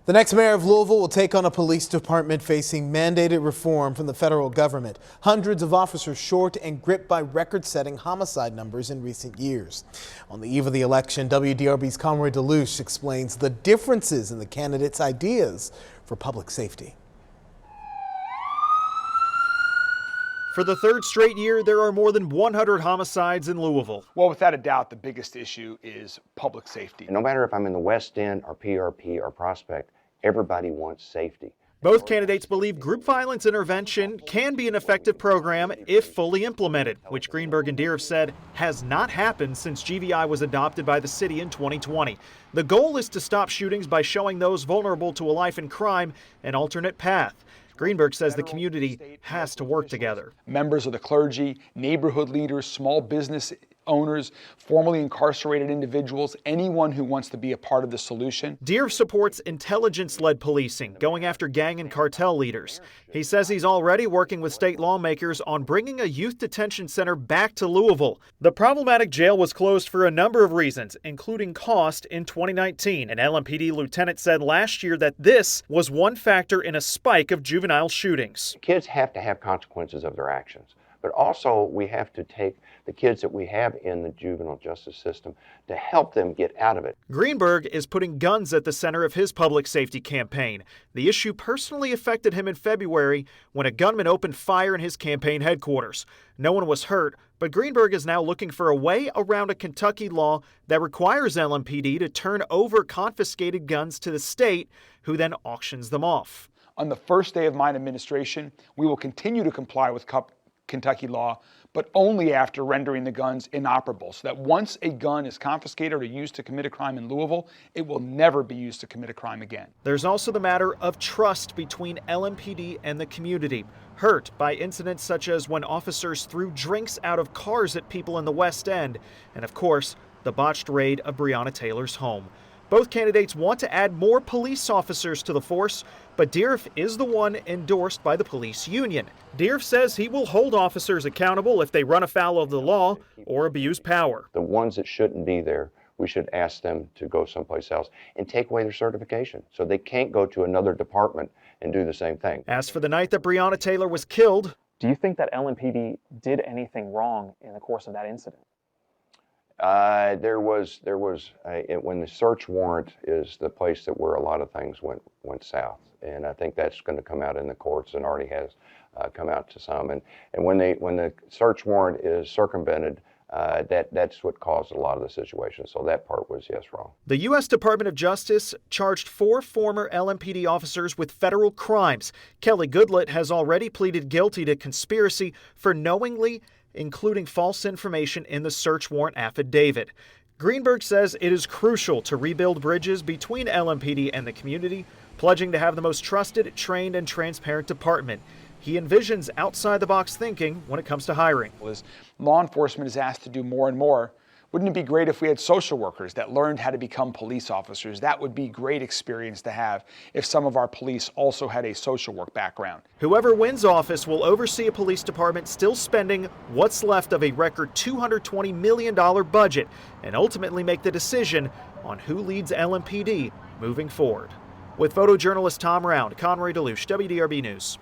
The next mayor of Louisville will take on a police department facing mandated reform from the federal government. Hundreds of officers short and gripped by record-setting homicide numbers in recent years. On the eve of the election, WDRB's Conroy DeLuche explains the differences in the candidates' ideas for public safety. For the third straight year, there are more than 100 homicides in Louisville. Well, without a doubt, the biggest issue is public safety. No matter if I'm in the West End or PRP or Prospect, everybody wants safety. Both candidates believe group violence intervention can be an effective program if fully implemented, which Greenberg and Deere said has not happened since GVI was adopted by the city in 2020. The goal is to stop shootings by showing those vulnerable to a life in crime an alternate path. Greenberg says the community has to work together. Members of the clergy, neighborhood leaders, small business owners, formerly incarcerated individuals, anyone who wants to be a part of the solution. Deere supports intelligence-led policing, going after gang and cartel leaders. He says he's already working with state lawmakers on bringing a youth detention center back to Louisville. The problematic jail was closed for a number of reasons, including cost in 2019. An LMPD lieutenant said last year that this was one factor in a spike of juvenile shootings. Kids have to have consequences of their actions, but also we have to take the kids that we have in the juvenile justice system to help them get out of it. Greenberg is putting guns at the center of his public safety campaign. The issue personally affected him in February when a gunman opened fire in his campaign headquarters. No one was hurt, but Greenberg is now looking for a way around a Kentucky law that requires LMPD to turn over confiscated guns to the state, who then auctions them off. On the first day of my administration, we will continue to comply with Kentucky law, but only after rendering the guns inoperable, so that once a gun is confiscated or used to commit a crime in Louisville, it will never be used to commit a crime again. There's also the matter of trust between LMPD and the community, hurt by incidents such as when officers threw drinks out of cars at people in the West End, and of course, the botched raid of Breonna Taylor's home. Both candidates want to add more police officers to the force, but Deere is the one endorsed by the police union. Deere says he will hold officers accountable if they run afoul of the law or abuse power. The ones that shouldn't be there, we should ask them to go someplace else and take away their certification so they can't go to another department and do the same thing. As for the night that Breonna Taylor was killed, do you think that LMPD did anything wrong in the course of that incident? When the search warrant is the place that where a lot of things went south, and I think that's going to come out in the courts and already has come out to some. And when the search warrant is circumvented, that's what caused a lot of the situation. So that part was, yes, wrong. The U.S. Department of Justice charged 4 former LMPD officers with federal crimes. Kelly Goodlett has already pleaded guilty to conspiracy for knowingly including false information in the search warrant affidavit. Greenberg says it is crucial to rebuild bridges between LMPD and the community, pledging to have the most trusted, trained, and transparent department. He envisions outside-the-box thinking when it comes to hiring. As law enforcement is asked to do more and more, wouldn't it be great if we had social workers that learned how to become police officers? That would be a great experience to have if some of our police also had a social work background. Whoever wins office will oversee a police department still spending what's left of a record $220 million budget and ultimately make the decision on who leads LMPD moving forward. With photojournalist Tom Round, Conroy DeLuche, WDRB News.